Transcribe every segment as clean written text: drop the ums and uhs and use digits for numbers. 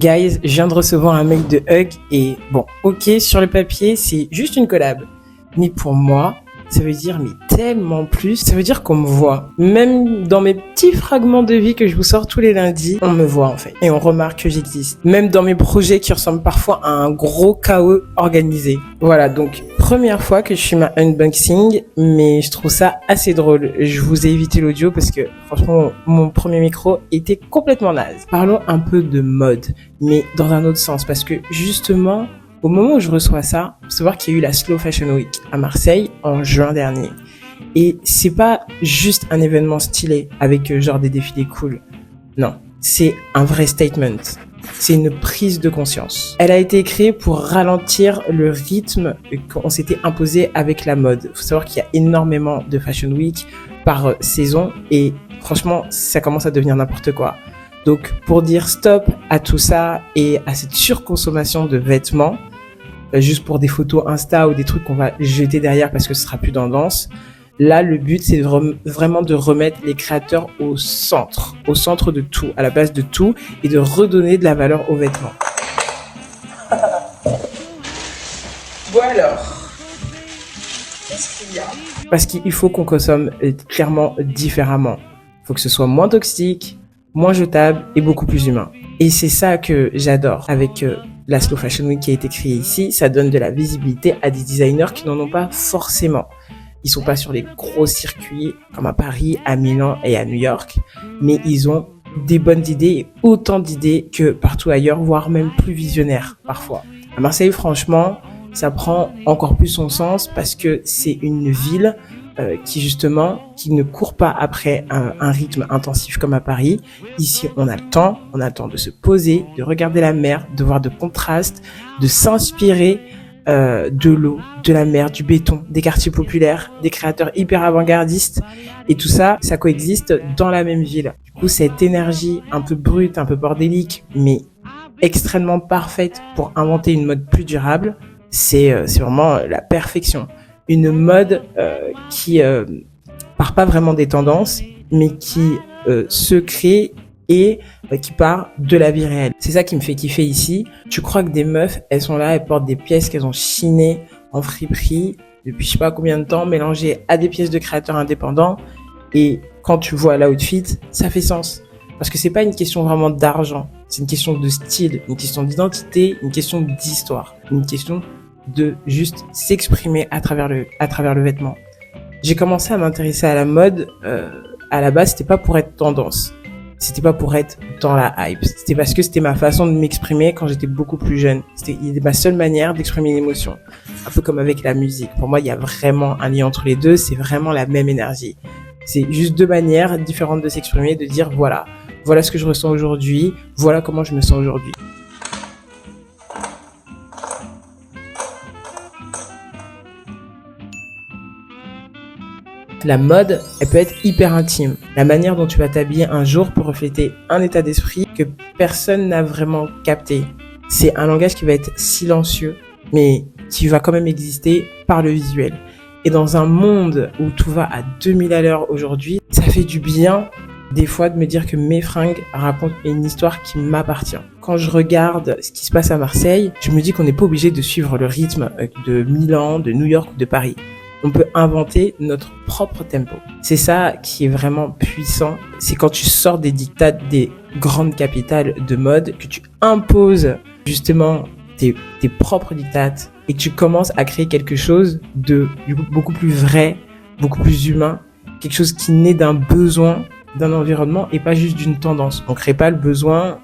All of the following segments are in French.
Guys, je viens de recevoir un mail de Hug et bon, ok, sur le papier, c'est juste une collab. Mais pour moi, ça veut dire tellement plus. Ça veut dire qu'on me voit. Même dans mes petits fragments de vie que je vous sors tous les lundis, on me voit en fait. Et on remarque que j'existe. Même dans mes projets qui ressemblent parfois à un gros chaos organisé. Voilà, donc première fois que je fais ma unboxing, mais je trouve ça assez drôle. Je vous ai évité l'audio parce que franchement, mon premier micro était complètement naze. Parlons un peu de mode, mais dans un autre sens, parce que justement, au moment où je reçois ça, faut savoir qu'il y a eu la Slow Fashion Week à Marseille en juin dernier. Et c'est pas juste un événement stylé avec genre des défilés cool. Non, c'est un vrai statement. C'est une prise de conscience. Elle a été créée pour ralentir le rythme qu'on s'était imposé avec la mode. Faut savoir qu'il y a énormément de Fashion Week par saison et franchement, ça commence à devenir n'importe quoi. Donc, pour dire stop à tout ça et à cette surconsommation de vêtements, juste pour des photos Insta ou des trucs qu'on va jeter derrière parce que ce sera plus tendance. Là, le but, c'est vraiment de remettre les créateurs au centre de tout, à la base de tout, et de redonner de la valeur aux vêtements. Bon alors, qu'est-ce qu'il y a ? Parce qu'il faut qu'on consomme clairement différemment. Il faut que ce soit moins toxique, moins jetable et beaucoup plus humain. Et c'est ça que j'adore avec la Slow Fashion Week qui a été créée ici. Ça donne de la visibilité à des designers qui n'en ont pas forcément. Ils sont pas sur les gros circuits comme à Paris, à Milan et à New York, mais ils ont des bonnes idées et autant d'idées que partout ailleurs, voire même plus visionnaires parfois. À Marseille, franchement, ça prend encore plus son sens parce que c'est une ville qui ne court pas après un rythme intensif comme à Paris. Ici, on a le temps de se poser, de regarder la mer, de voir de contrastes, de s'inspirer de l'eau, de la mer, du béton, des quartiers populaires, des créateurs hyper avant-gardistes. Et tout ça, ça coexiste dans la même ville. Du coup, cette énergie un peu brute, un peu bordélique, mais extrêmement parfaite pour inventer une mode plus durable, c'est vraiment la perfection. Une mode qui part pas vraiment des tendances, mais qui se crée et qui part de la vie réelle. C'est ça qui me fait kiffer ici. Tu crois que des meufs, elles sont là, elles portent des pièces qu'elles ont chinées en friperie depuis je sais pas combien de temps, mélangées à des pièces de créateurs indépendants. Et quand tu vois l'outfit, ça fait sens. Parce que c'est pas une question vraiment d'argent. C'est une question de style, une question d'identité, une question d'histoire, une question de juste s'exprimer à travers le vêtement. J'ai commencé à m'intéresser à la mode, à la base, c'était pas pour être tendance. C'était pas pour être dans la hype. C'était parce que c'était ma façon de m'exprimer quand j'étais beaucoup plus jeune. C'était ma seule manière d'exprimer une émotion. Un peu comme avec la musique. Pour moi, il y a vraiment un lien entre les deux. C'est vraiment la même énergie. C'est juste deux manières différentes de s'exprimer, de dire voilà ce que je ressens aujourd'hui, voilà comment je me sens aujourd'hui. La mode, elle peut être hyper intime. La manière dont tu vas t'habiller un jour peut refléter un état d'esprit que personne n'a vraiment capté. C'est un langage qui va être silencieux, mais qui va quand même exister par le visuel. Et dans un monde où tout va à 2000 à l'heure aujourd'hui, ça fait du bien des fois de me dire que mes fringues racontent une histoire qui m'appartient. Quand je regarde ce qui se passe à Marseille, je me dis qu'on n'est pas obligé de suivre le rythme de Milan, de New York ou de Paris. On peut inventer notre propre tempo. C'est ça qui est vraiment puissant. C'est quand tu sors des diktats des grandes capitales de mode, que tu imposes justement tes propres diktats et que tu commences à créer quelque chose de beaucoup plus vrai, beaucoup plus humain, quelque chose qui naît d'un besoin, d'un environnement et pas juste d'une tendance. On crée pas le besoin,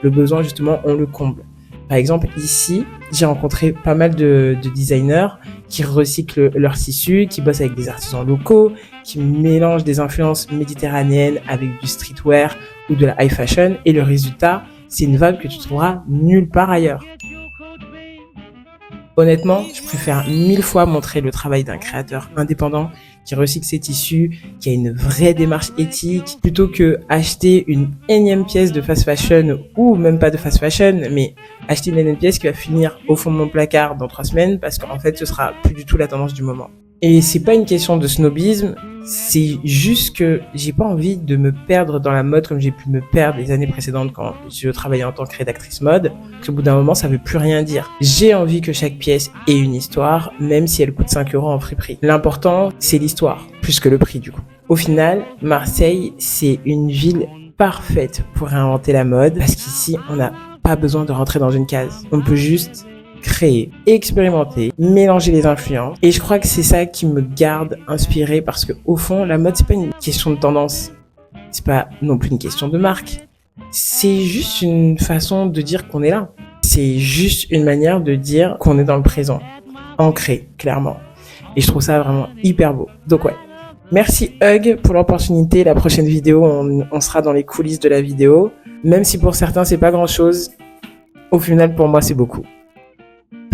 le besoin justement, on le comble. Par exemple, ici, j'ai rencontré pas mal de designers qui recyclent leurs tissus, qui bossent avec des artisans locaux, qui mélangent des influences méditerranéennes avec du streetwear ou de la high fashion. Et le résultat, c'est une vibe que tu trouveras nulle part ailleurs. Honnêtement, je préfère 1000 fois montrer le travail d'un créateur indépendant qui recycle ses tissus, qui a une vraie démarche éthique, plutôt que acheter une énième pièce de fast fashion ou même pas de fast fashion, mais acheter une énième pièce qui va finir au fond de mon placard dans 3 semaines parce qu'en fait, ce sera plus du tout la tendance du moment. Et c'est pas une question de snobisme, c'est juste que j'ai pas envie de me perdre dans la mode comme j'ai pu me perdre les années précédentes quand je travaillais en tant que rédactrice mode. Parce qu'au bout d'un moment, ça veut plus rien dire. J'ai envie que chaque pièce ait une histoire, même si elle coûte 5 € en friperie. L'important, c'est l'histoire, plus que le prix du coup. Au final, Marseille, c'est une ville parfaite pour réinventer la mode, parce qu'ici, on n'a pas besoin de rentrer dans une case. On peut juste créer, expérimenter, mélanger les influences. Et je crois que c'est ça qui me garde inspiré parce que au fond, la mode, c'est pas une question de tendance. C'est pas non plus une question de marque. C'est juste une façon de dire qu'on est là. C'est juste une manière de dire qu'on est dans le présent. Ancré, clairement. Et je trouve ça vraiment hyper beau. Donc ouais. Merci Hug pour l'opportunité. La prochaine vidéo, on sera dans les coulisses de la vidéo. Même si pour certains, c'est pas grand chose. Au final, pour moi, c'est beaucoup.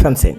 Fin de scène.